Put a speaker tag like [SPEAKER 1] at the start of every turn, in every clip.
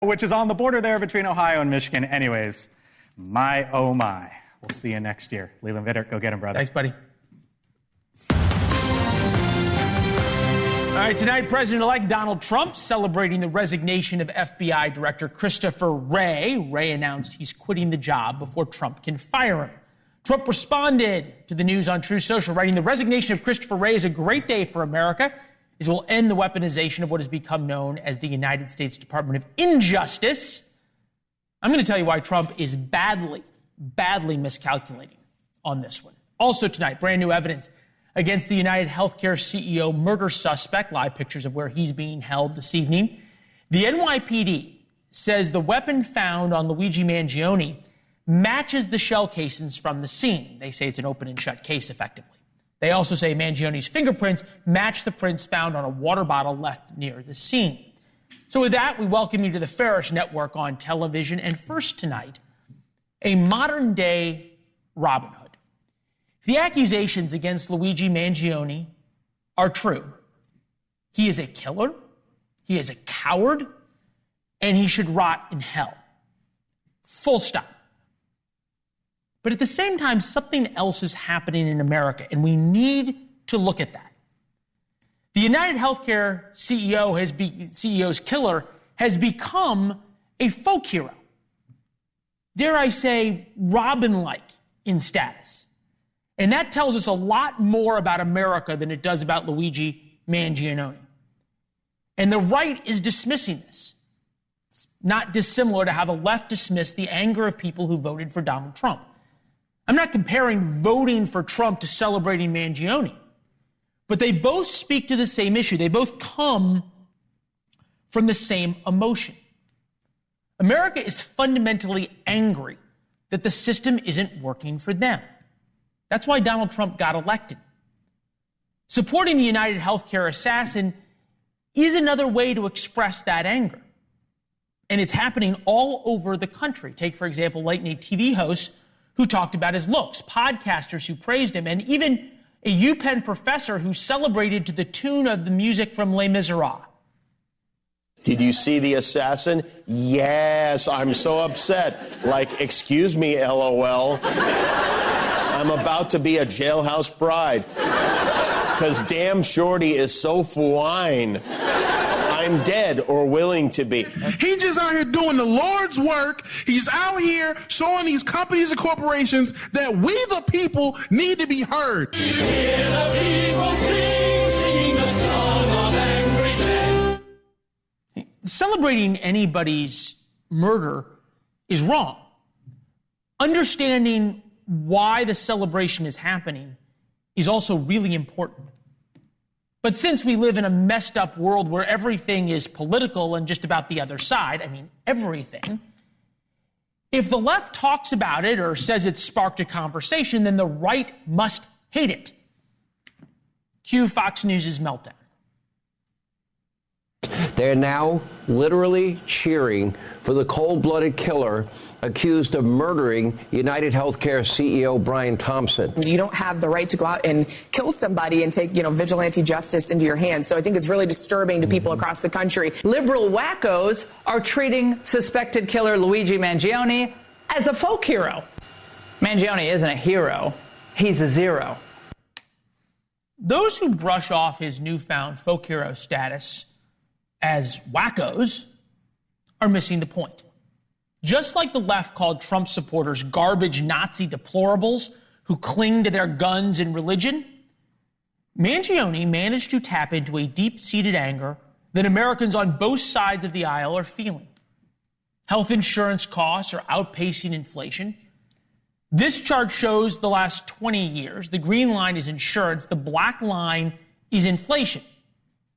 [SPEAKER 1] which is on the border there between Ohio and Michigan. Anyways, my oh my. We'll see you next year. Leland Vittert, go get him, brother.
[SPEAKER 2] Thanks, buddy. All right, tonight, President-elect Donald Trump celebrating the resignation of FBI Director Christopher Wray. Wray announced he's quitting the job before Trump can fire him. Trump responded to the news on Truth Social, writing, "The resignation of Christopher Wray is a great day for America, as it will end the weaponization of what has become known as the United States Department of Injustice." I'm going to tell you why Trump is badly miscalculating on this one. Also tonight, brand new evidence against the United Healthcare CEO murder suspect. Live pictures of where he's being held this evening. The NYPD says the weapon found on Luigi Mangione matches the shell casings from the scene. They say it's an open and shut case, effectively. They also say Mangione's fingerprints match the prints found on a water bottle left near the scene. So with that, we welcome you to the Farish Network on television. And first tonight, a modern-day Robin Hood. If the accusations against Luigi Mangione are true, he is a killer, he is a coward, and he should rot in hell. Full stop. But at the same time, something else is happening in America, and we need to look at that. The United Healthcare CEO's killer has become a folk hero. Dare I say, Robin-like in status. And that tells us a lot more about America than it does about Luigi Mangione. And the right is dismissing this. It's not dissimilar to how the left dismissed the anger of people who voted for Donald Trump. I'm not comparing voting for Trump to celebrating Mangione, but they both speak to the same issue. They both come from the same emotion. America is fundamentally angry that the system isn't working for them. That's why Donald Trump got elected. Supporting the United Healthcare assassin is another way to express that anger. And it's happening all over the country. Take, for example, late-night TV hosts who talked about his looks, podcasters who praised him, and even a UPenn professor who celebrated to the tune of the music from Les Miserables.
[SPEAKER 3] Did you see the assassin? Yes, I'm so upset. Like, excuse me, LOL. I'm about to be a jailhouse bride. Because damn Shorty is so fine. I'm dead or willing to be.
[SPEAKER 4] He just out here doing the Lord's work. He's out here showing these companies and corporations that we the people need to be heard. Hear the people sing the song of
[SPEAKER 2] angry men. Celebrating anybody's murder is wrong. Understanding why the celebration is happening is also really important. But since we live in a messed up world where everything is political and just about the other side, I mean, everything, if the left talks about it or says it sparked a conversation, then the right must hate it. Cue Fox News' meltdown.
[SPEAKER 5] They're now literally cheering for the cold-blooded killer accused of murdering United Healthcare CEO Brian Thompson.
[SPEAKER 6] You don't have the right to go out and kill somebody and take, vigilante justice into your hands. So I think it's really disturbing to people across the country.
[SPEAKER 7] Liberal wackos are treating suspected killer Luigi Mangione as a folk hero. Mangione isn't a hero. He's a zero.
[SPEAKER 2] Those who brush off his newfound folk hero status as wackos are missing the point. Just like the left called Trump supporters garbage Nazi deplorables who cling to their guns and religion, Mangione managed to tap into a deep-seated anger that Americans on both sides of the aisle are feeling. Health insurance costs are outpacing inflation. This chart shows the last 20 years. The green line is insurance. The black line is inflation.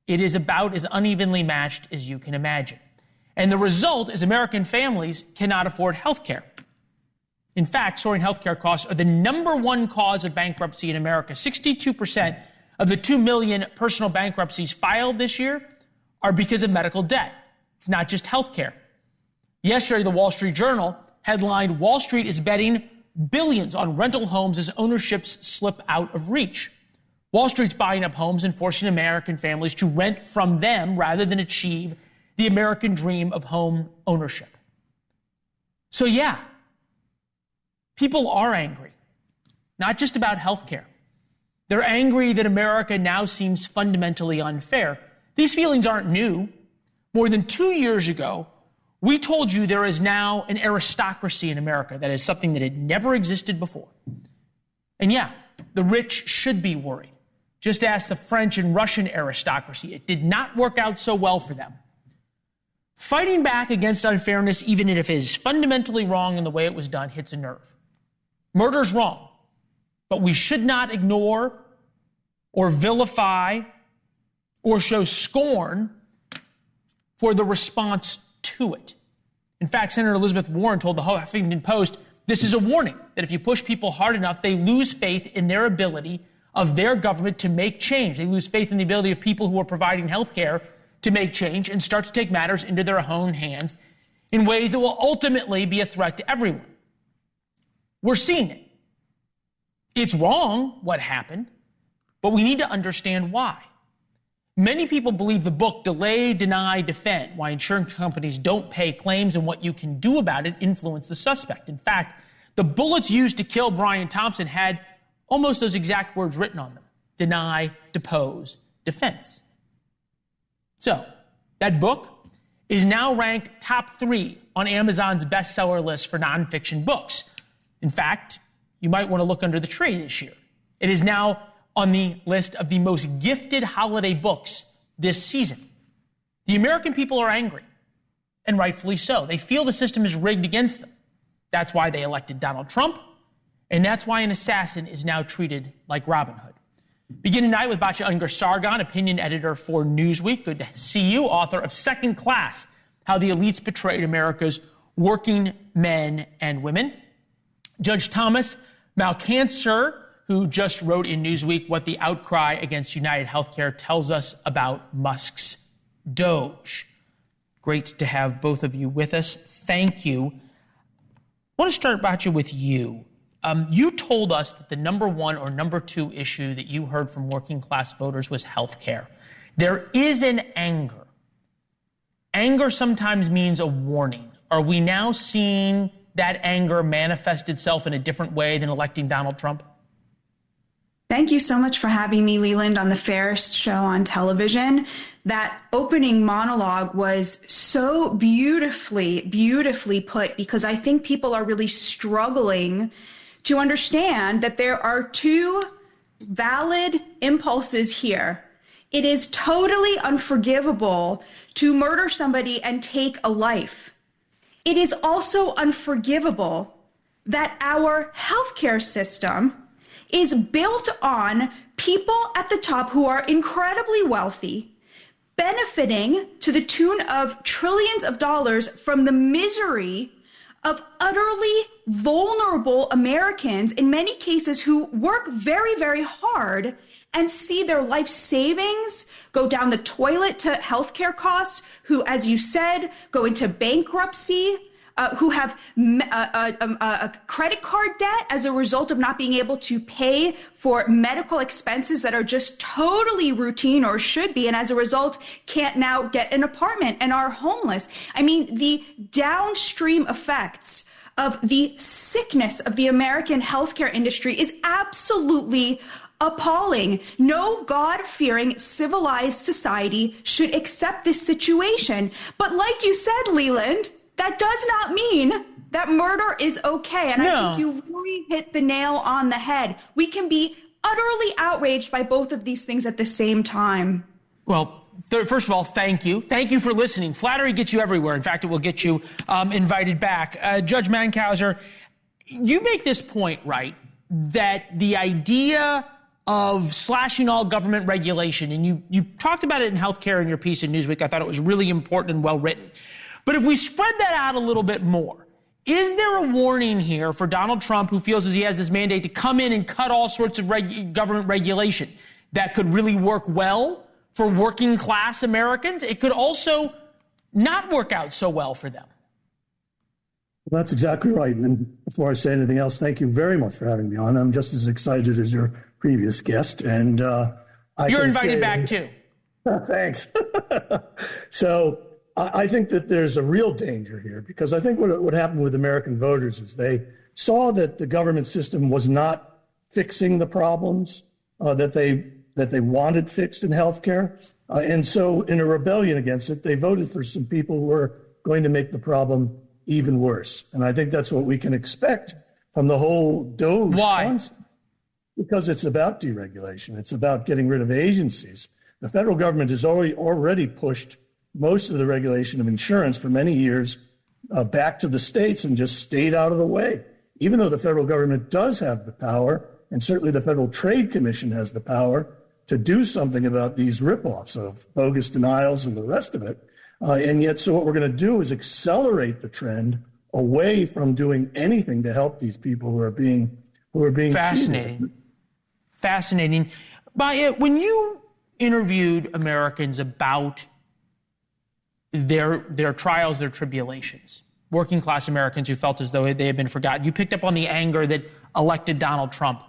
[SPEAKER 2] It is about as unevenly matched as you can imagine. And the result is American families cannot afford health care. In fact, soaring health care costs are the number one cause of bankruptcy in America. 62% of the 2 million personal bankruptcies filed this year are because of medical debt. It's not just health care. Yesterday, the Wall Street Journal headlined, "Wall Street is betting billions on rental homes as ownerships slip out of reach." Wall Street's buying up homes and forcing American families to rent from them rather than achieve the American dream of home ownership. So yeah, people are angry, not just about health care. They're angry that America now seems fundamentally unfair. These feelings aren't new. More than 2 years ago, we told you there is now an aristocracy in America that is something that had never existed before. And yeah, the rich should be worried. Just ask the French and Russian aristocracy. It did not work out so well for them. Fighting back against unfairness, even if it is fundamentally wrong in the way it was done, hits a nerve. Murder's wrong, but we should not ignore or vilify or show scorn for the response to it. In fact, Senator Elizabeth Warren told the Huffington Post, this is a warning that if you push people hard enough, they lose faith in their ability of their government to make change. They lose faith in the ability of people who are providing health care to make change and start to take matters into their own hands in ways that will ultimately be a threat to everyone. We're seeing it. It's wrong what happened, but we need to understand why. Many people believe the book Delay, Deny, Defend, Why Insurance Companies Don't Pay Claims and What You Can Do About It influenced the suspect. In fact, the bullets used to kill Brian Thompson had almost those exact words written on them: deny, depose, defense. So, that book is now ranked top 3 on Amazon's bestseller list for nonfiction books. In fact, you might want to look under the tree this year. It is now on the list of the most gifted holiday books this season. The American people are angry, and rightfully so. They feel the system is rigged against them. That's why they elected Donald Trump, and that's why an assassin is now treated like Robin Hood. Begin tonight with Batya Ungar-Sargon, opinion editor for Newsweek. Good to see you. Author of Second Class, How the Elites Betrayed America's Working Men and Women. Judge Thomas Malcancer, who just wrote in Newsweek what the outcry against United Healthcare tells us about Musk's Doge. Great to have both of you with us. Thank you. I want to start, Batya, with you. You told us that the number 1 or number 2 issue that you heard from working class voters was health care. There is an anger. Anger sometimes means a warning. Are we now seeing that anger manifest itself in a different way than electing Donald Trump?
[SPEAKER 8] Thank you so much for having me, Leland, on the fairest show on television. That opening monologue was so beautifully put, because I think people are really struggling to understand that there are 2 valid impulses here. It is totally unforgivable to murder somebody and take a life. It is also unforgivable that our healthcare system is built on people at the top who are incredibly wealthy, benefiting to the tune of trillions of dollars from the misery of utterly vulnerable Americans, in many cases who work very, very hard and see their life savings go down the toilet to healthcare costs, who, as you said, go into bankruptcy, who have a credit card debt as a result of not being able to pay for medical expenses that are just totally routine or should be, and as a result can't now get an apartment and are homeless. I mean, the downstream effects of the sickness of the American healthcare industry is absolutely appalling. No God-fearing, civilized society should accept this situation. But like you said, Leland, that does not mean that murder is okay. And I think you really hit the nail on the head. We can be utterly outraged by both of these things at the same time.
[SPEAKER 2] Well, first of all, thank you. Thank you for listening. Flattery gets you everywhere. In fact, it will get you invited back. Judge Malcancer, you make this point, right, that the idea of slashing all government regulation, and you talked about it in healthcare in your piece in Newsweek. I thought it was really important and well written. But if we spread that out a little bit more, is there a warning here for Donald Trump, who feels as he has this mandate to come in and cut all sorts of government regulation that could really work well for working class Americans? It could also not work out so well for them.
[SPEAKER 9] Well, that's exactly right. And before I say anything else, thank you very much for having me on. I'm just as excited as your previous guest. And
[SPEAKER 2] you're invited back too.
[SPEAKER 9] Thanks. So I think that there's a real danger here, because I think what happened with American voters is they saw that the government system was not fixing the problems that they wanted fixed in healthcare. And so in a rebellion against it, they voted for some people who were going to make the problem even worse. And I think that's what we can expect from the whole DOGE concept, because it's about deregulation. It's about getting rid of agencies. The federal government has already pushed most of the regulation of insurance for many years back to the states and just stayed out of the way, even though the federal government does have the power, and certainly the Federal Trade Commission has the power to do something about these ripoffs of bogus denials and the rest of it. And yet, so what we're going to do is accelerate the trend away from doing anything to help these people who are being
[SPEAKER 2] fascinating.
[SPEAKER 9] cheated.
[SPEAKER 2] Fascinating. When you interviewed Americans about their trials, their tribulations, working class Americans who felt as though they had been forgotten, you picked up on the anger that elected Donald Trump.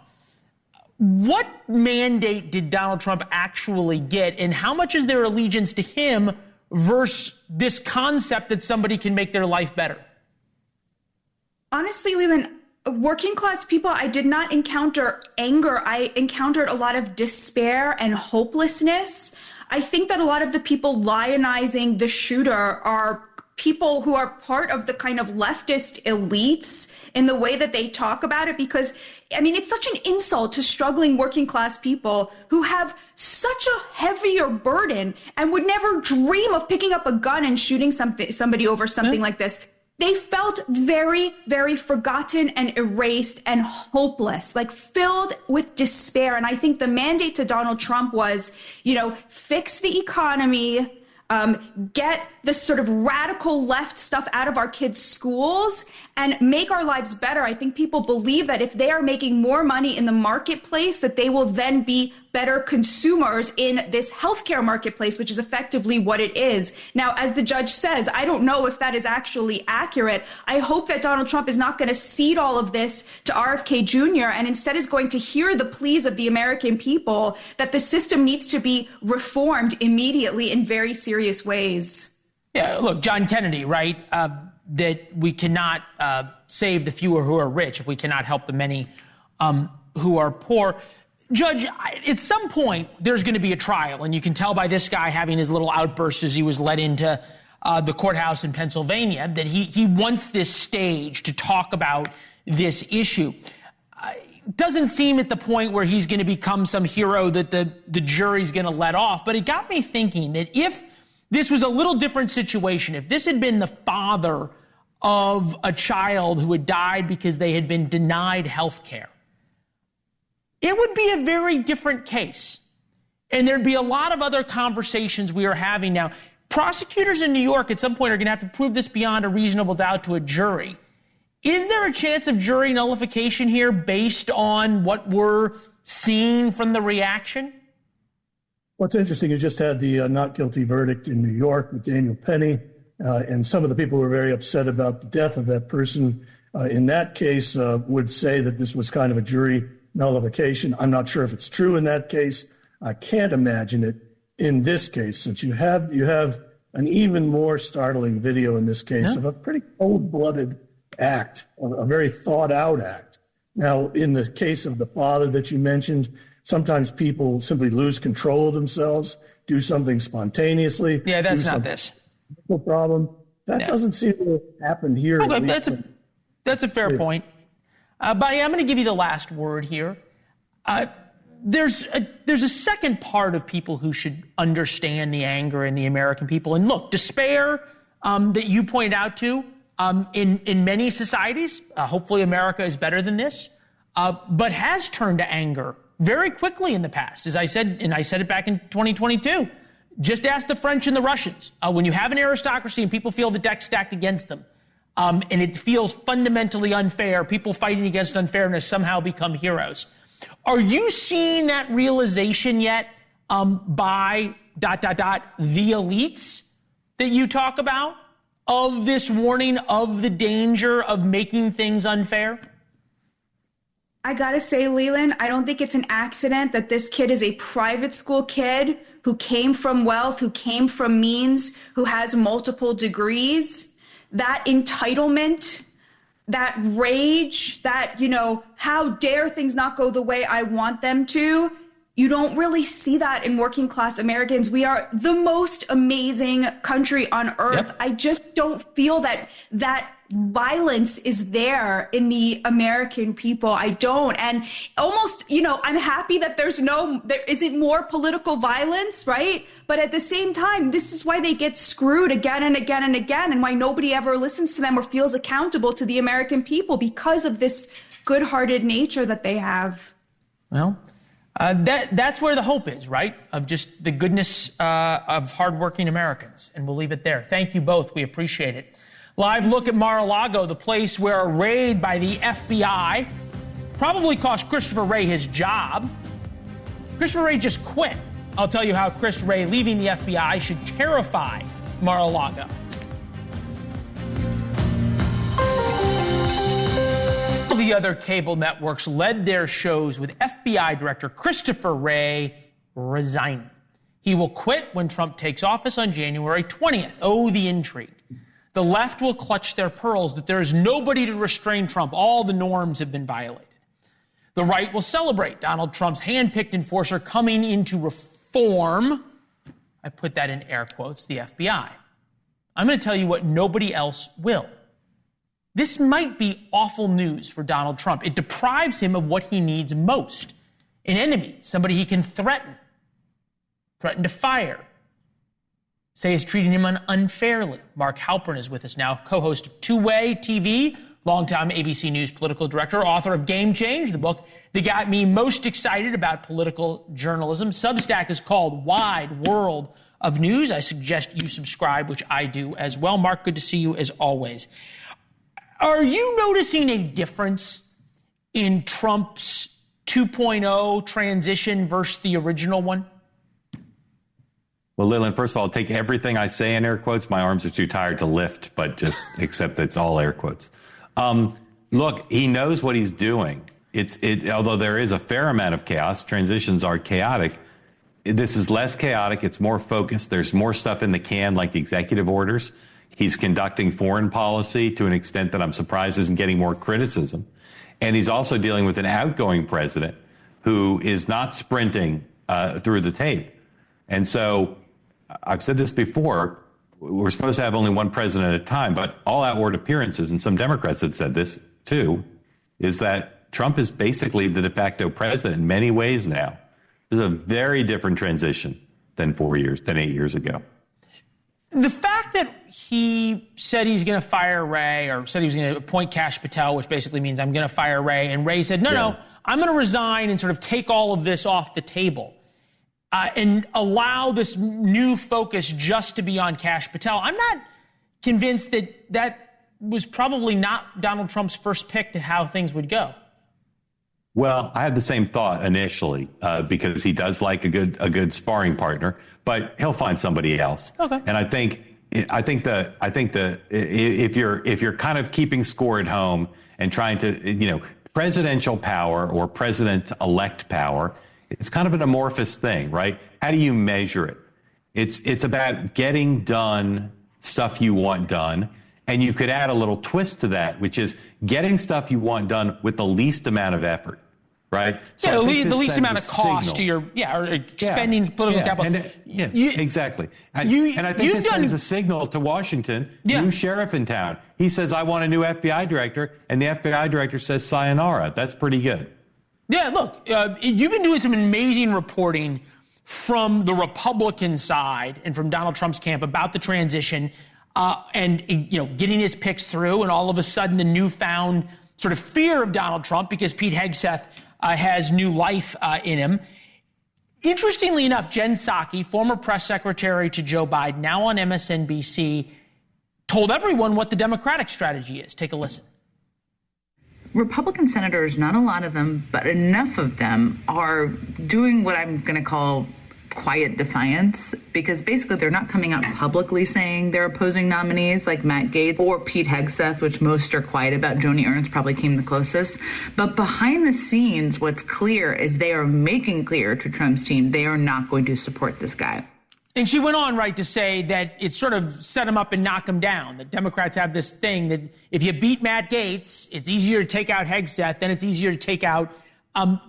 [SPEAKER 2] What mandate did Donald Trump actually get, and how much is their allegiance to him versus this concept that somebody can make their life better?
[SPEAKER 8] Honestly, Leland, working class people, I did not encounter anger. I encountered a lot of despair and hopelessness. I think that a lot of the people lionizing the shooter are people who are part of the kind of leftist elites in the way that they talk about it, because, I mean, it's such an insult to struggling working class people who have such a heavier burden and would never dream of picking up a gun and shooting somebody over something like this. They felt very, very forgotten and erased and hopeless, like filled with despair. And I think the mandate to Donald Trump was, fix the economy, get the sort of radical left stuff out of our kids' schools and make our lives better. I think people believe that if they are making more money in the marketplace, that they will then be better consumers in this healthcare marketplace, which is effectively what it is. Now, as the judge says, I don't know if that is actually accurate. I hope that Donald Trump is not going to cede all of this to RFK Jr. and instead is going to hear the pleas of the American people that the system needs to be reformed immediately in very serious ways.
[SPEAKER 2] Yeah, look, John Kennedy, right? That we cannot save the fewer who are rich if we cannot help the many who are poor. Judge, at some point, there's going to be a trial, and you can tell by this guy having his little outburst as he was led into the courthouse in Pennsylvania that he wants this stage to talk about this issue. Doesn't seem at the point where he's going to become some hero that the jury's going to let off, but it got me thinking that if this was a little different situation, if this had been the father of a child who had died because they had been denied health care, it would be a very different case. And there'd be a lot of other conversations we are having now. Prosecutors in New York at some point are going to have to prove this beyond a reasonable doubt to a jury. Is there a chance of jury nullification here based on what we're seeing from the reaction?
[SPEAKER 9] What's interesting, you just had the not guilty verdict in New York with Daniel Penny, and some of the people who were very upset about the death of that person in that case would say that this was kind of a jury nullification. I'm not sure if it's true in that case. I can't imagine it in this case, since you have an even more startling video in this case of a pretty cold-blooded act, a very thought-out act. Now, in the case of the father that you mentioned, sometimes people simply lose control of themselves, do something spontaneously.
[SPEAKER 2] Yeah, that's not this.
[SPEAKER 9] Problem. That doesn't seem to happen here.
[SPEAKER 2] Okay, that's a fair point. Baye, I'm going to give you the last word here. There's a second part of people who should understand the anger in the American people. And look, despair that you pointed out to in many societies, hopefully America is better than this, but has turned to anger very quickly in the past. As I said, and I said it back in 2022, just ask the French and the Russians. When you have an aristocracy and people feel the deck stacked against them, and it feels fundamentally unfair, people fighting against unfairness somehow become heroes. Are you seeing that realization yet by ... the elites that you talk about, of this warning of the danger of making things unfair?
[SPEAKER 8] I gotta say, Leland, I don't think it's an accident that this kid is a private school kid who came from wealth, who came from means, who has multiple degrees. That entitlement, that rage, that, how dare things not go the way I want them to? You don't really see that in working class Americans. We are the most amazing country on earth. Yep. I just don't feel that violence is there in the American people. I don't. And almost, I'm happy that there isn't more political violence, right? But at the same time, this is why they get screwed again and again and again, and why nobody ever listens to them or feels accountable to the American people because of this good-hearted nature that they have.
[SPEAKER 2] Well, that's where the hope is, right? Of just the goodness of hardworking Americans. And we'll leave it there. Thank you both. We appreciate it. Live look at Mar-a-Lago, the place where a raid by the FBI probably cost Christopher Wray his job. Christopher Wray just quit. I'll tell you how Chris Wray leaving the FBI should terrify Mar-a-Lago. The other cable networks led their shows with FBI Director Christopher Wray resigning. He will quit when Trump takes office on January 20th. Oh, the intrigue. The left will clutch their pearls that there is nobody to restrain Trump. All the norms have been violated. The right will celebrate Donald Trump's handpicked enforcer coming into reform. I put that in air quotes, the FBI. I'm going to tell you what nobody else will. This might be awful news for Donald Trump. It deprives him of what he needs most. An enemy, somebody he can threaten to fire. Say is treating him unfairly. Mark Halperin is with us now, co-host of Two-Way TV, longtime ABC News political director, author of Game Change, the book that got me most excited about political journalism. Substack is called Wide World of News. I suggest you subscribe, which I do as well. Mark, good to see you as always. Are you noticing a difference in Trump's 2.0 transition versus the original one?
[SPEAKER 10] Well, Leland, first of all, take everything I say in air quotes. My arms are too tired to lift, but just accept that it's all air quotes. Look, he knows what he's doing. Although there is a fair amount of chaos, transitions are chaotic. This is less chaotic. It's more focused. There's more stuff in the can, like executive orders. He's conducting foreign policy to an extent that I'm surprised isn't getting more criticism. And he's also dealing with an outgoing president who is not sprinting through the tape. And so I've said this before, we're supposed to have only one president at a time, but all outward appearances, and some Democrats had said this too, is that Trump is basically the de facto president in many ways now. This is a very different transition than 8 years ago.
[SPEAKER 2] The fact that he said he's going to fire Wray, or said he was going to appoint Kash Patel, which basically means I'm going to fire Wray, and Wray said, no, I'm going to resign and sort of take all of this off the table and allow this new focus just to be on Kash Patel. I'm not convinced that was probably not Donald Trump's first pick to how things would go.
[SPEAKER 10] Well, I had the same thought initially because he does like a good sparring partner, but he'll find somebody else. Okay. And I think if you're kind of keeping score at home and trying to, presidential power or president-elect power, it's kind of an amorphous thing, right? How do you measure it? It's about getting done stuff you want done. And you could add a little twist to that, which is getting stuff you want done with the least amount of effort, right? So
[SPEAKER 2] the least amount of cost to your, or spending political capital.
[SPEAKER 10] Exactly. And I think this sends a signal to Washington, new sheriff in town. He says, I want a new FBI director, and the FBI director says, sayonara. That's pretty good.
[SPEAKER 2] Yeah, look, you've been doing some amazing reporting from the Republican side and from Donald Trump's camp about the transition and getting his picks through, and all of a sudden the newfound sort of fear of Donald Trump because Pete Hegseth has new life in him. Interestingly enough, Jen Psaki, former press secretary to Joe Biden, now on MSNBC, told everyone what the Democratic strategy is. Take a listen.
[SPEAKER 11] Republican senators, not a lot of them, but enough of them, are doing what I'm going to call quiet defiance, because basically they're not coming out publicly saying they're opposing nominees like Matt Gaetz or Pete Hegseth, which most are quiet about. Joni Ernst probably came the closest. But behind the scenes, what's clear is they are making clear to Trump's team they are not going to support this guy.
[SPEAKER 2] And she went on, right, to say that it sort of set him up and knock him down. That Democrats have this thing that if you beat Matt Gaetz, it's easier to take out Hegseth, then it's easier to take out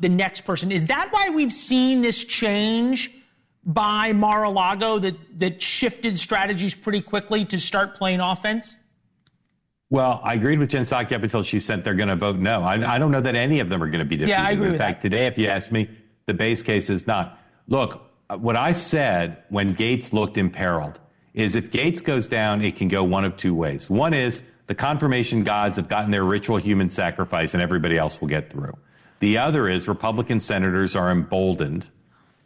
[SPEAKER 2] the next person. Is that why we've seen this change by Mar-a-Lago that shifted strategies pretty quickly to start playing offense?
[SPEAKER 10] Well, I agreed with Jen Psaki up until she said they're going to vote no. I don't know that any of them are going to be defeated.
[SPEAKER 2] Yeah, I agree with that.
[SPEAKER 10] In fact, today, if you ask me, the base case is not. Look, what I said when Gaetz looked imperiled is if Gaetz goes down, it can go one of two ways. One is the confirmation gods have gotten their ritual human sacrifice and everybody else will get through. The other is Republican senators are emboldened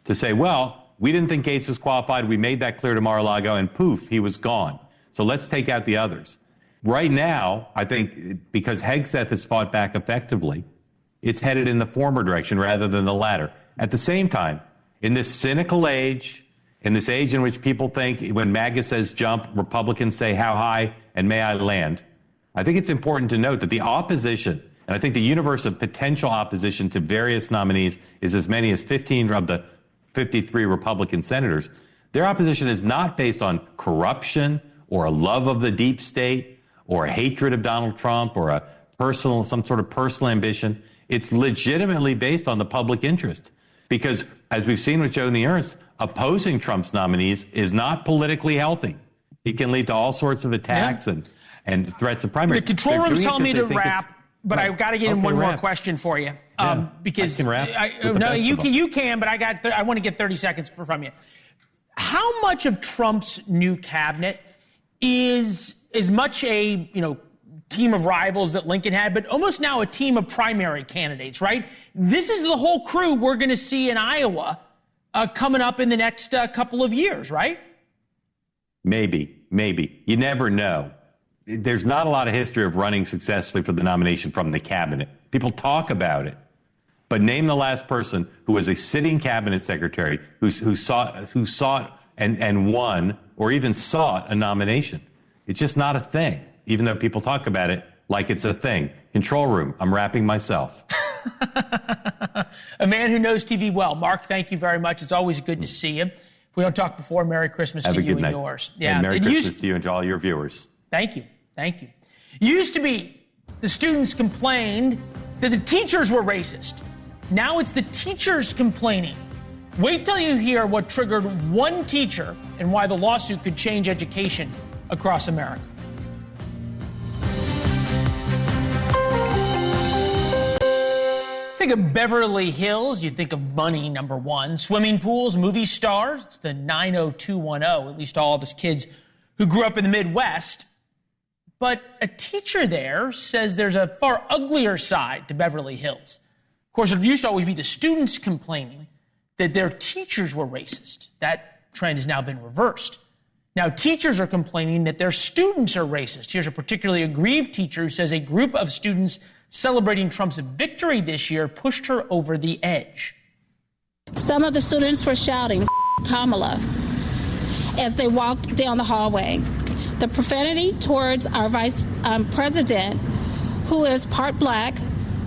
[SPEAKER 10] to say, well, we didn't think Gaetz was qualified. We made that clear to Mar-a-Lago and poof, he was gone. So let's take out the others. Right now, I think because Hegseth has fought back effectively, it's headed in the former direction rather than the latter. At the same time, in this cynical age, in this age in which people think when MAGA says jump, Republicans say how high and may I land, I think it's important to note that the opposition, and I think the universe of potential opposition to various nominees is as many as 15 of the 53 Republican senators. Their opposition is not based on corruption or a love of the deep state or a hatred of Donald Trump or some sort of personal ambition. It's legitimately based on the public interest. Because, as we've seen with Joni Ernst, opposing Trump's nominees is not politically healthy. It can lead to all sorts of attacks and threats of primaries.
[SPEAKER 2] The control room's telling me to wrap, but I've got to get in one more question for you. Because
[SPEAKER 10] I can wrap.
[SPEAKER 2] No, you can, but I want to get 30 seconds from you. How much of Trump's new cabinet is as much a team of rivals that Lincoln had, but almost now a team of primary candidates, right? This is the whole crew we're going to see in Iowa coming up in the next couple of years, right?
[SPEAKER 10] Maybe. You never know. There's not a lot of history of running successfully for the nomination from the cabinet. People talk about it, but name the last person who was a sitting cabinet secretary who sought and won or even sought a nomination. It's just not a thing, even though people talk about it like it's a thing. Control room, I'm wrapping myself.
[SPEAKER 2] A man who knows TV well. Mark, thank you very much. It's always good to see you. If we don't talk before, Merry Christmas to you and yours.
[SPEAKER 10] Yeah, and Merry Christmas to you and to all your viewers.
[SPEAKER 2] Thank you. It used to be the students complained that the teachers were racist. Now it's the teachers complaining. Wait till you hear what triggered one teacher and why the lawsuit could change education across America. Think of Beverly Hills, you think of money, number one. Swimming pools, movie stars, it's the 90210, at least all of us kids who grew up in the Midwest. But a teacher there says there's a far uglier side to Beverly Hills. Of course, it used to always be the students complaining that their teachers were racist. That trend has now been reversed. Now teachers are complaining that their students are racist. Here's a particularly aggrieved teacher who says a group of students celebrating Trump's victory this year pushed her over the edge.
[SPEAKER 12] Some of the students were shouting Kamala as they walked down the hallway. The profanity towards our vice president, who is part black,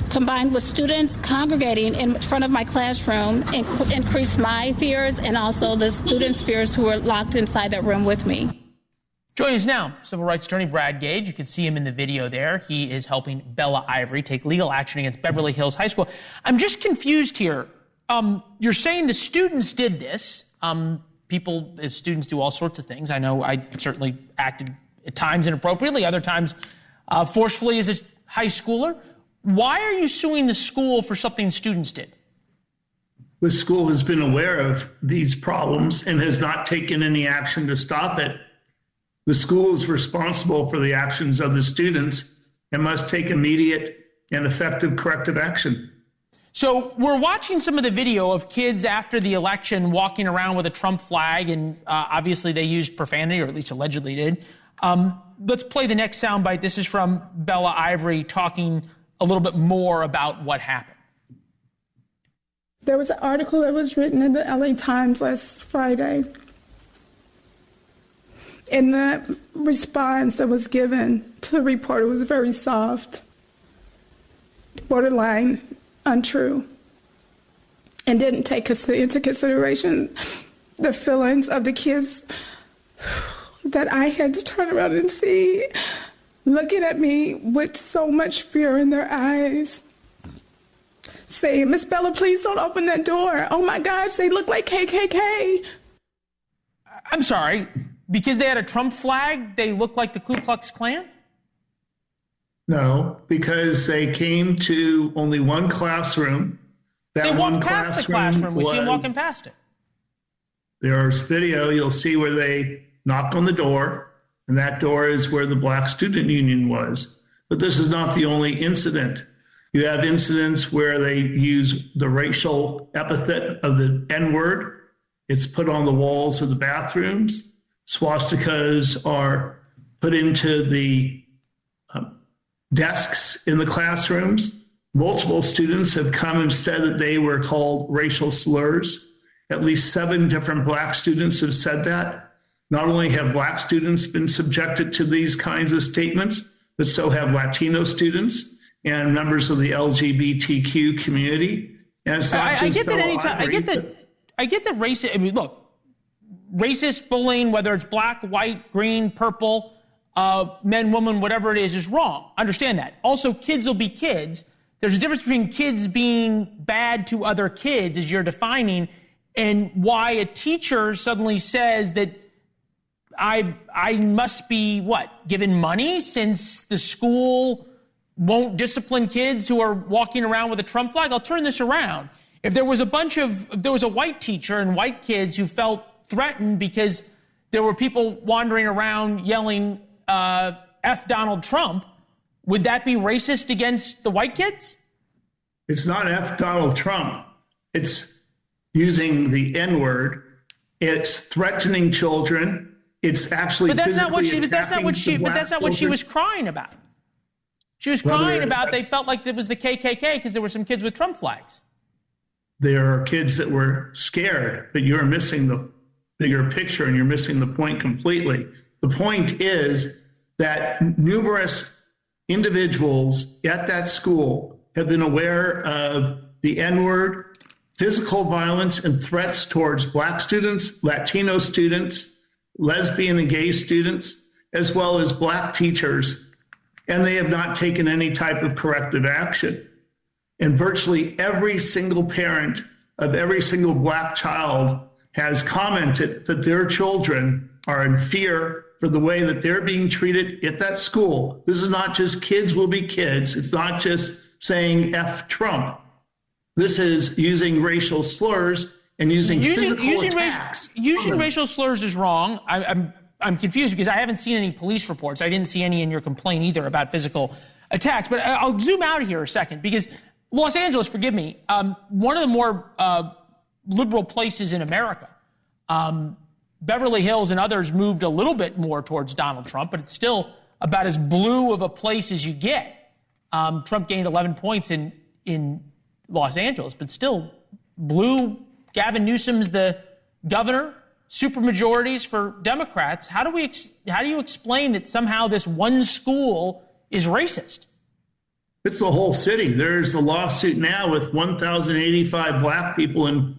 [SPEAKER 12] combined with students congregating in front of my classroom, increased my fears and also the students' fears who were locked inside that room with me.
[SPEAKER 2] Joining us now, civil rights attorney Brad Gage. You can see him in the video there. He is helping Bella Ivory take legal action against Beverly Hills High School. I'm just confused here. You're saying the students did this. People, as students, do all sorts of things. I know I certainly acted at times inappropriately, other times forcefully as a high schooler. Why are you suing the school for something students did?
[SPEAKER 13] The school has been aware of these problems and has not taken any action to stop it. The school is responsible for the actions of the students and must take immediate and effective corrective action.
[SPEAKER 2] So we're watching some of the video of kids after the election walking around with a Trump flag, and obviously they used profanity, or at least allegedly did. Let's play the next soundbite. This is from Bella Ivory talking a little bit more about what happened.
[SPEAKER 14] There was an article that was written in the LA Times last Friday. And the response that was given to the reporter was very soft, borderline untrue, and didn't take into consideration the feelings of the kids that I had to turn around and see looking at me with so much fear in their eyes, saying, "Miss Bella, please don't open that door. Oh my gosh, they look like KKK."
[SPEAKER 2] I'm sorry, because they had a Trump flag, they look like the Ku Klux Klan?
[SPEAKER 13] No, because they came to only one classroom.
[SPEAKER 2] They walked past the classroom. We see them walking past it.
[SPEAKER 13] There's video, you'll see where they knocked on the door, and that door is where the Black Student Union was. But this is not the only incident. You have incidents where they use the racial epithet of the N-word. It's put on the walls of the bathrooms. Swastikas are put into the desks in the classrooms. Multiple students have come and said that they were called racial slurs. At least 7 different Black students have said that. Not only have Black students been subjected to these kinds of statements, but so have Latino students and members of the LGBTQ community. And it's not
[SPEAKER 2] I get that anytime. I get that racist. I mean, look, racist bullying, whether it's black, white, green, purple, men, woman, whatever it is wrong. Understand that. Also, kids will be kids. There's a difference between kids being bad to other kids, as you're defining, and why a teacher suddenly says that I must be, given money since the school won't discipline kids who are walking around with a Trump flag? I'll turn this around. If there was a white teacher and white kids who felt threatened because there were people wandering around yelling, F Donald Trump, would that be racist against the white kids?
[SPEAKER 13] It's not F Donald Trump. It's using the N-word. It's threatening children. It's actually
[SPEAKER 2] But that's not what she was crying about. She was crying about they felt like it was the KKK because there were some kids with Trump flags.
[SPEAKER 13] There are kids that were scared, but you're missing the bigger picture and you're missing the point completely. The point is that numerous individuals at that school have been aware of the N-word, physical violence and threats towards Black students, Latino students, lesbian and gay students, as well as Black teachers, and they have not taken any type of corrective action. And virtually every single parent of every single Black child has commented that their children are in fear for the way that they're being treated at that school. This is not just kids will be kids. It's not just saying F Trump. This is using racial slurs and using physical attacks.
[SPEAKER 2] Using racial slurs is wrong. I'm confused because I haven't seen any police reports. I didn't see any in your complaint either about physical attacks. But I'll zoom out here a second because Los Angeles, forgive me, one of the more liberal places in America. Beverly Hills and others moved a little bit more towards Donald Trump, but it's still about as blue of a place as you get. Trump gained 11 points in Los Angeles, but still blue. Gavin Newsom's the governor. Supermajorities for Democrats. How do you explain that somehow this one school is racist?
[SPEAKER 13] It's the whole city. There's a lawsuit now with 1,085 Black people in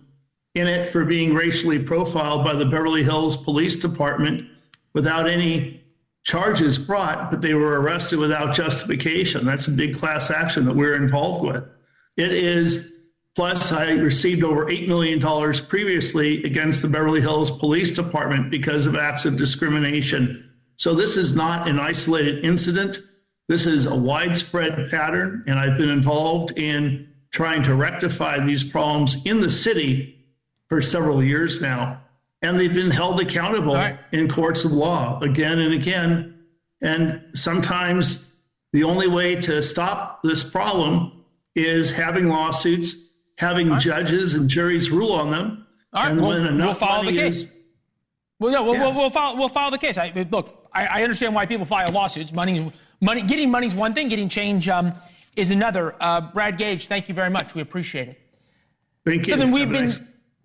[SPEAKER 13] it for being racially profiled by the Beverly Hills Police Department without any charges brought, but they were arrested without justification. That's a big class action that we're involved with. It is, plus I received over $8 million previously against the Beverly Hills Police Department because of acts of discrimination. So this is not an isolated incident. This is a widespread pattern, and I've been involved in trying to rectify these problems in the city for several years now. And they've been held accountable in courts of law again and again. And sometimes the only way to stop this problem is having lawsuits, having judges and juries rule on them. And when we'll follow the case.
[SPEAKER 2] We'll follow the case. I understand why people file lawsuits. Getting money's one thing. Getting change is another. Brad Gage, thank you very much. We appreciate it.
[SPEAKER 13] Thank you.
[SPEAKER 2] Something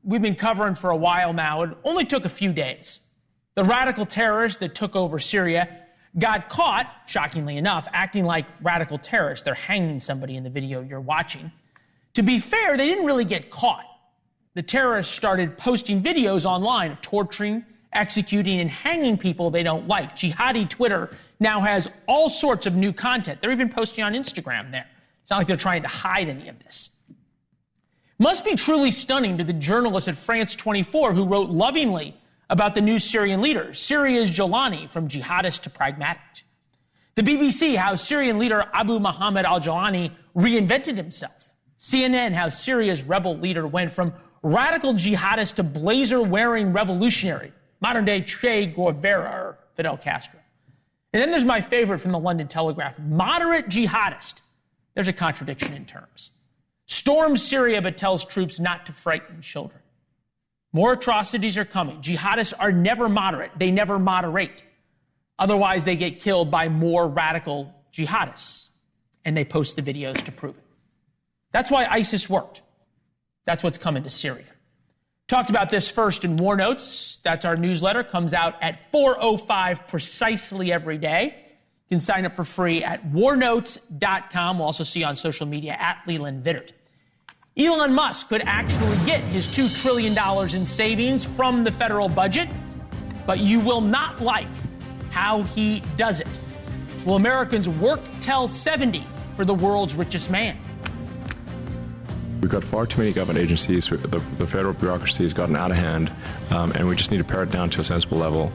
[SPEAKER 2] we've been covering for a while now. It only took a few days. The radical terrorists that took over Syria got caught, shockingly enough, acting like radical terrorists. They're hanging somebody in the video you're watching. To be fair, they didn't really get caught. The terrorists started posting videos online of torturing, executing, and hanging people they don't like. Jihadi Twitter now has all sorts of new content. They're even posting on Instagram there. It's not like they're trying to hide any of this. Must be truly stunning to the journalist at France 24 who wrote lovingly about the new Syrian leader, Syria's Jolani, from jihadist to pragmatic. The BBC, how Syrian leader Abu Muhammad al-Jolani reinvented himself. CNN, how Syria's rebel leader went from radical jihadist to blazer-wearing revolutionary, modern-day Che Guevara or Fidel Castro. And then there's my favorite from the London Telegraph, moderate jihadist. There's a contradiction in terms. Storms Syria but tells troops not to frighten children. More atrocities are coming. Jihadists are never moderate. They never moderate. Otherwise, they get killed by more radical jihadists. And they post the videos to prove it. That's why ISIS worked. That's what's coming to Syria. Talked about this first in War Notes. That's our newsletter. Comes out at 4:05 precisely every day. You can sign up for free at warnotes.com. We'll also see you on social media at Leland Vittert. Elon Musk could actually get his $2 trillion in savings from the federal budget, but you will not like how he does it. Will Americans work till 70 for the world's richest man?
[SPEAKER 15] We've got far too many government agencies. The federal bureaucracy has gotten out of hand, and we just need to pare it down to a sensible level.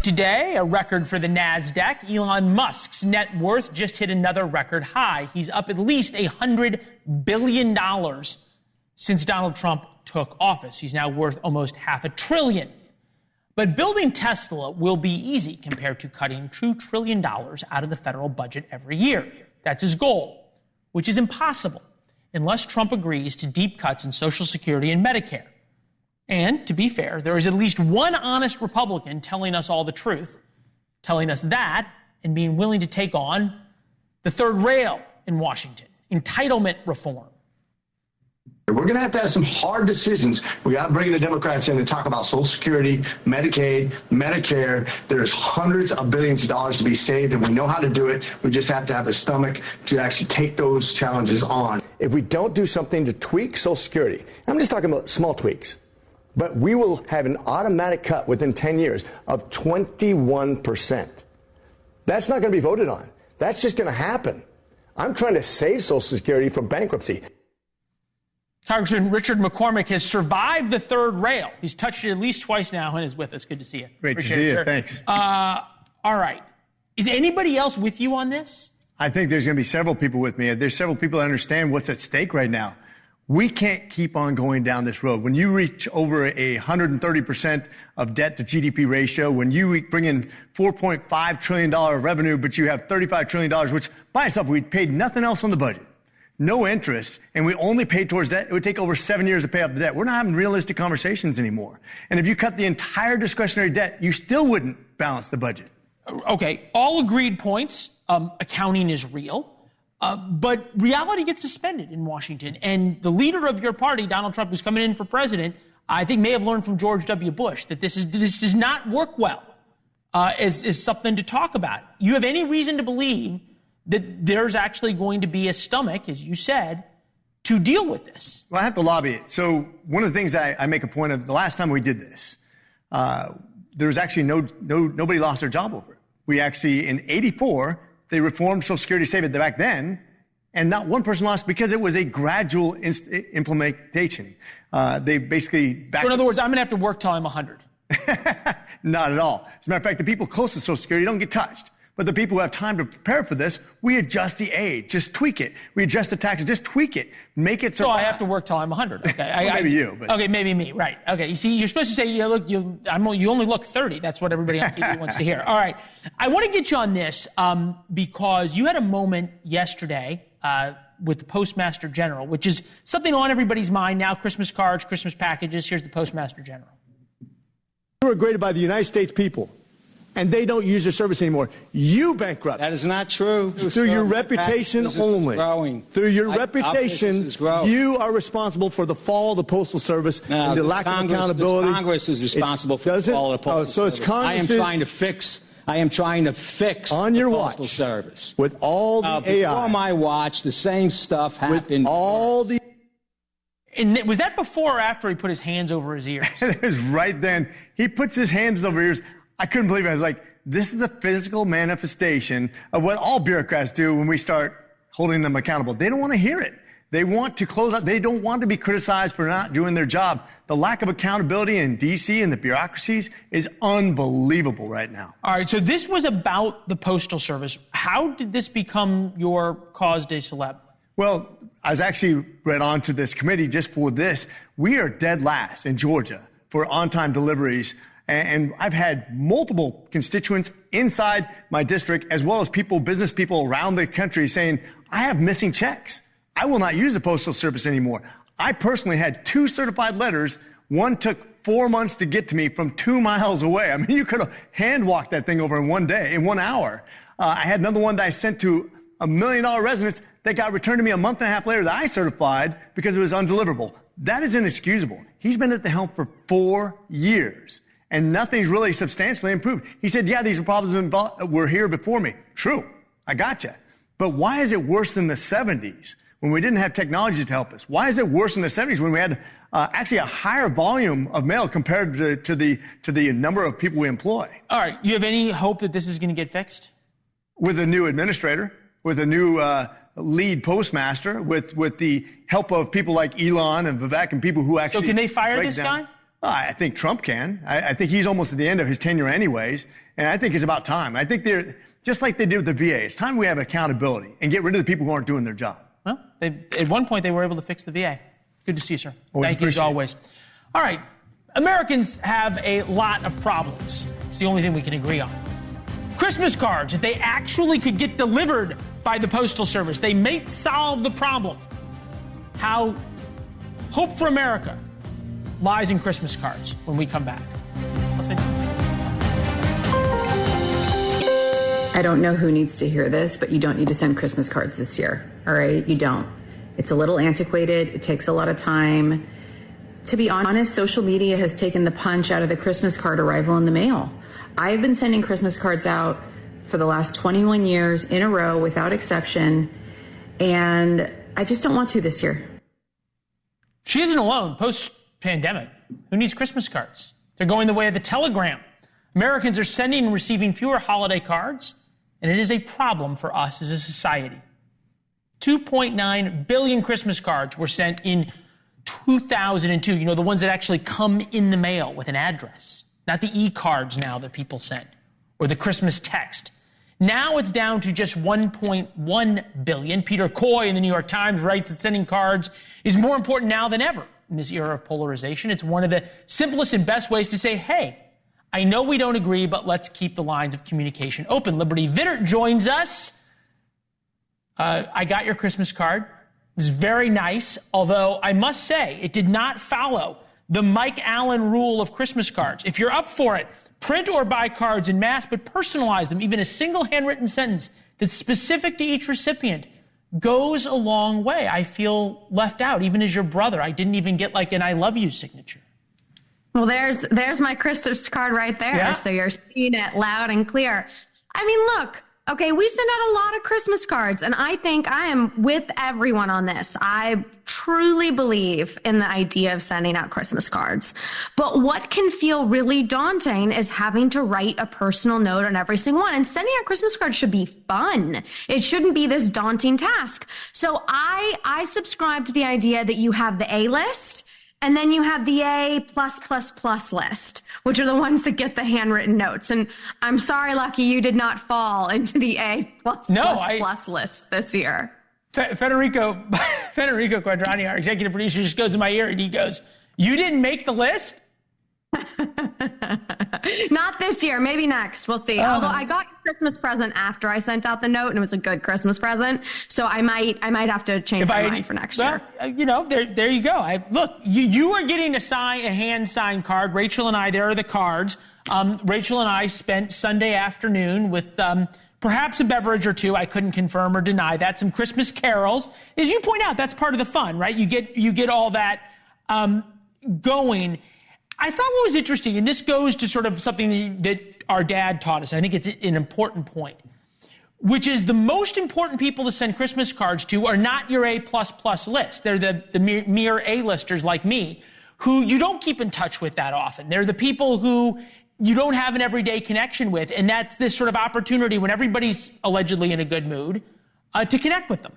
[SPEAKER 2] Today, a record for the NASDAQ. Elon Musk's net worth just hit another record high. He's up at least $100 billion since Donald Trump took office. He's now worth almost $500 billion. But building Tesla will be easy compared to cutting $2 trillion out of the federal budget every year. That's his goal, which is impossible unless Trump agrees to deep cuts in Social Security and Medicare. And, to be fair, there is at least one honest Republican telling us all the truth, telling us that, and being willing to take on the third rail in Washington, entitlement reform.
[SPEAKER 16] We're going to have some hard decisions. We got to bring the Democrats in and talk about Social Security, Medicaid, Medicare. There's hundreds of billions of dollars to be saved, and we know how to do it. We just have to have the stomach to actually take those challenges on.
[SPEAKER 17] If we don't do something to tweak Social Security, I'm just talking about small tweaks, but we will have an automatic cut within 10 years of 21%. That's not going to be voted on. That's just going to happen. I'm trying to save Social Security from bankruptcy.
[SPEAKER 2] Congressman Richard McCormick has survived the third rail. He's touched it at least twice now and is with us. Good to see you.
[SPEAKER 18] Great to see you. Thanks.
[SPEAKER 2] All right. Is anybody else with you on this?
[SPEAKER 18] I think there's going to be several people with me. There's several people that understand what's at stake right now. We can't keep on going down this road. When you reach over 130% of debt to GDP ratio, when you bring in $4.5 trillion of revenue, but you have $35 trillion, which by itself, we paid nothing else on the budget. No interest, and we only paid towards debt. It would take over 7 years to pay off the debt. We're not having realistic conversations anymore. And if you cut the entire discretionary debt, you still wouldn't balance the budget.
[SPEAKER 2] Okay, all agreed points. Accounting is real. But reality gets suspended in Washington. And the leader of your party, Donald Trump, who's coming in for president, I think may have learned from George W. Bush that this does not work well as something to talk about. You have any reason to believe that there's actually going to be a stomach, as you said, to deal with this?
[SPEAKER 18] Well, I have to lobby it. So one of the things I make a point of, the last time we did this, there was actually nobody lost their job over it. We actually, in 84, they reformed Social Security savings back then, and not one person lost because it was a gradual implementation. They basically...
[SPEAKER 2] So in other words, I'm going to have to work till I'm 100.
[SPEAKER 18] Not at all. As a matter of fact, the people closest to Social Security don't get touched. But the people who have time to prepare for this, we adjust the age. Just tweak it. We adjust the taxes. Just tweak it. Make it survive.
[SPEAKER 2] So I have to work till I'm 100. Okay.
[SPEAKER 18] Well, maybe you. But.
[SPEAKER 2] Okay, maybe me. Right. Okay. You see, you're supposed to say, you only look 30. That's what everybody on TV wants to hear. All right. I want to get you on this because you had a moment yesterday with the Postmaster General, which is something on everybody's mind now. Christmas cards, Christmas packages. Here's the Postmaster General.
[SPEAKER 17] You are graded by the United States people and they don't use your service anymore. You bankrupt.
[SPEAKER 19] That is not true.
[SPEAKER 17] Through your reputation only. Through your reputation, you are responsible for the fall of the Postal Service and the lack of accountability.
[SPEAKER 19] Congress is responsible for the fall of the Postal
[SPEAKER 17] Service. So it's Congress.
[SPEAKER 19] I am trying to fix
[SPEAKER 17] on your
[SPEAKER 19] Postal
[SPEAKER 17] watch
[SPEAKER 19] Service.
[SPEAKER 17] With all the AI.
[SPEAKER 19] Before my watch, the same stuff happened.
[SPEAKER 17] With all the.
[SPEAKER 2] And was that before or after he put his hands over his ears?
[SPEAKER 18] It was right then. He puts his hands over his ears. I couldn't believe it. I was like, this is the physical manifestation of what all bureaucrats do when we start holding them accountable. They don't want to hear it. They want to close out. They don't want to be criticized for not doing their job. The lack of accountability in D.C. and the bureaucracies is unbelievable right now.
[SPEAKER 2] All right, so this was about the Postal Service. How did this become your cause de célèbre?
[SPEAKER 18] Well, I was actually read on to this committee just for this. We are dead last in Georgia for on-time deliveries. And I've had multiple constituents inside my district, as well as business people around the country saying, I have missing checks. I will not use the Postal Service anymore. I personally had 2 certified letters. One took 4 months to get to me from 2 miles away. I mean, you could have hand walked that thing over in 1 day, in 1 hour. I had another one that I sent to $1 million residents that got returned to me a month and a half later that I certified because it was undeliverable. That is inexcusable. He's been at the helm for 4 years, and nothing's really substantially improved. He said, yeah, these problems were here before me. True, I gotcha. But why is it worse than the 70s when we didn't have technology to help us? Why is it worse in the 70s when we had actually a higher volume of mail compared to the number of people we employ?
[SPEAKER 2] All right, you have any hope that this is going to get fixed?
[SPEAKER 18] With a new administrator, with a new lead postmaster, with the help of people like Elon and Vivek and people who actually.
[SPEAKER 2] So can they fire this guy?
[SPEAKER 18] I think Trump can. I think he's almost at the end of his tenure anyways, and I think it's about time. I think they're just like they did with the VA. It's time we have accountability and get rid of the people who aren't doing their job.
[SPEAKER 2] Well, at one point they were able to fix the VA. Good to see you, sir. Thank you as always. All right, Americans have a lot of problems. It's the only thing we can agree on. Christmas cards, if they actually could get delivered by the Postal Service, they may solve the problem. How hope for America lies in Christmas cards when we come back.
[SPEAKER 20] I don't know who needs to hear this, but you don't need to send Christmas cards this year, all right? You don't. It's a little antiquated. It takes a lot of time. To be honest, social media has taken the punch out of the Christmas card arrival in the mail. I've been sending Christmas cards out for the last 21 years in a row without exception, and I just don't want to this year.
[SPEAKER 2] She isn't alone. Post-pandemic, who needs Christmas cards? They're going the way of the telegram. Americans are sending and receiving fewer holiday cards, and it is a problem for us as a society. 2.9 billion Christmas cards were sent in 2002. You know, the ones that actually come in the mail with an address, not the e-cards now that people send, or the Christmas text. Now it's down to just 1.1 billion. Peter Coy in the New York Times writes that sending cards is more important now than ever in this era of polarization. It's one of the simplest and best ways to say, hey, I know we don't agree, but let's keep the lines of communication open. Leverly Vittert joins us. I got your Christmas card. It was very nice, although I must say it did not follow the Mike Allen rule of Christmas cards. If you're up for it, print or buy cards en masse, but personalize them. Even a single handwritten sentence that's specific to each recipient goes a long way. I feel left out, even as your brother. I didn't even get like an I love you signature.
[SPEAKER 21] Well, there's my Christmas card right there.
[SPEAKER 2] Yeah.
[SPEAKER 21] So you're seeing it loud and clear. I mean, look, okay, we send out a lot of Christmas cards, and I think I am with everyone on this. I truly believe in the idea of sending out Christmas cards. But what can feel really daunting is having to write a personal note on every single one. And sending out Christmas cards should be fun. It shouldn't be this daunting task. So I subscribe to the idea that you have the A list, and then you have the A+++ list, which are the ones that get the handwritten notes. And I'm sorry, Lucky, you did not fall into the A++ list this year.
[SPEAKER 2] Federico Quadrani, our executive producer, just goes in my ear and he goes, "You didn't make the list?"
[SPEAKER 21] Not this year, maybe next. We'll see. Although I got your Christmas present after I sent out the note, and it was a good Christmas present. So I might have to change my mind for next year.
[SPEAKER 2] You know, there you go. Look, you are getting a hand-signed card. Rachel and I, there are the cards. Rachel and I spent Sunday afternoon with perhaps a beverage or two. I couldn't confirm or deny that. Some Christmas carols. As you point out, that's part of the fun, right? You get all that going. I thought what was interesting, and this goes to sort of something that our dad taught us. I think it's an important point, which is the most important people to send Christmas cards to are not your A++ list. They're the mere A-listers like me, who you don't keep in touch with that often. They're the people who you don't have an everyday connection with, and that's this sort of opportunity when everybody's allegedly in a good mood to connect with them.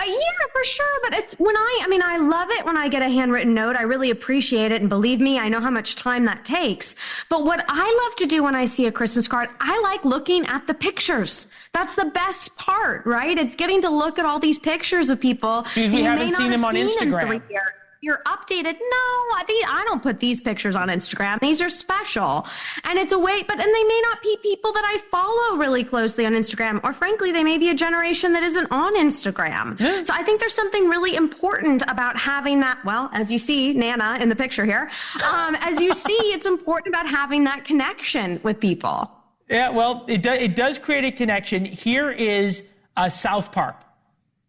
[SPEAKER 21] Yeah, for sure. But it's I love it when I get a handwritten note. I really appreciate it. And believe me, I know how much time that takes. But what I love to do when I see a Christmas card, I like looking at the pictures. That's the best part, right? It's getting to look at all these pictures of people.
[SPEAKER 2] Because we haven't seen them on Instagram.
[SPEAKER 21] You're updated. No, I don't put these pictures on Instagram. These are special. And it's a way, and they may not be people that I follow really closely on Instagram, or frankly, they may be a generation that isn't on Instagram. Yeah. So I think there's something really important about having that, well, as you see, Nana in the picture here, as you see, it's important about having that connection with people.
[SPEAKER 2] Yeah, well, it does create a connection. Here is South Park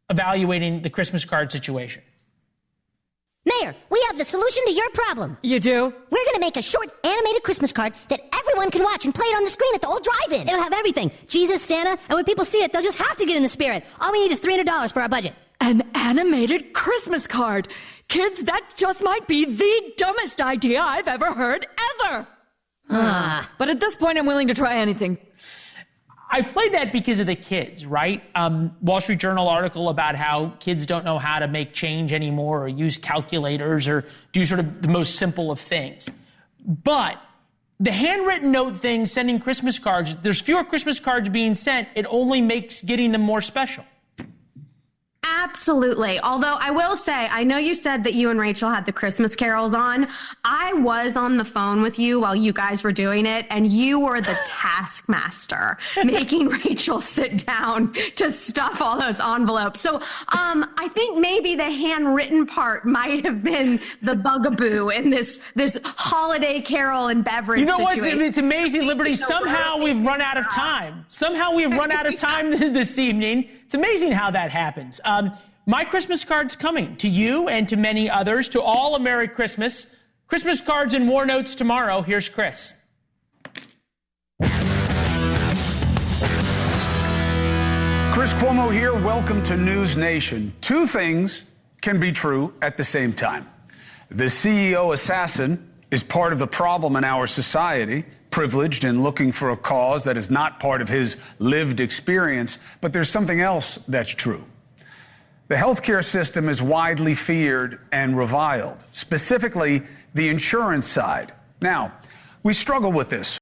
[SPEAKER 2] evaluating the Christmas card situation.
[SPEAKER 1] Mayor, we have the solution to your problem.
[SPEAKER 22] You do?
[SPEAKER 1] We're going to make a short animated Christmas card that everyone can watch and play it on the screen at the old drive-in. It'll have everything. Jesus, Santa, and when people see it, they'll just have to get in the spirit. All we need is $300 for our budget.
[SPEAKER 22] An animated Christmas card. Kids, that just might be the dumbest idea I've ever heard, ever. But at this point, I'm willing to try anything.
[SPEAKER 2] I played that because of the kids, right? Wall Street Journal article about how kids don't know how to make change anymore or use calculators or do sort of the most simple of things. But the handwritten note thing, sending Christmas cards, there's fewer Christmas cards being sent. It only makes getting them more special.
[SPEAKER 21] Absolutely. Although I will say, I know you said that you and Rachel had the Christmas carols on. I was on the phone with you while you guys were doing it, and you were the taskmaster, making Rachel sit down to stuff all those envelopes. So I think maybe the handwritten part might have been the bugaboo in this holiday carol and beverage situation.
[SPEAKER 2] You know what? It's amazing, Liberty. Somehow we've run out of time. This evening. It's amazing how that happens. My Christmas card's coming to you and to many others. To all, a Merry Christmas. Christmas cards and more notes tomorrow. Here's Chris.
[SPEAKER 23] Chris Cuomo here. Welcome to NewsNation. Two things can be true at the same time. The CEO assassin is part of the problem in our society, privileged and looking for a cause that is not part of his lived experience. But there's something else that's true. The healthcare system is widely feared and reviled, specifically the insurance side. Now, we struggle with this.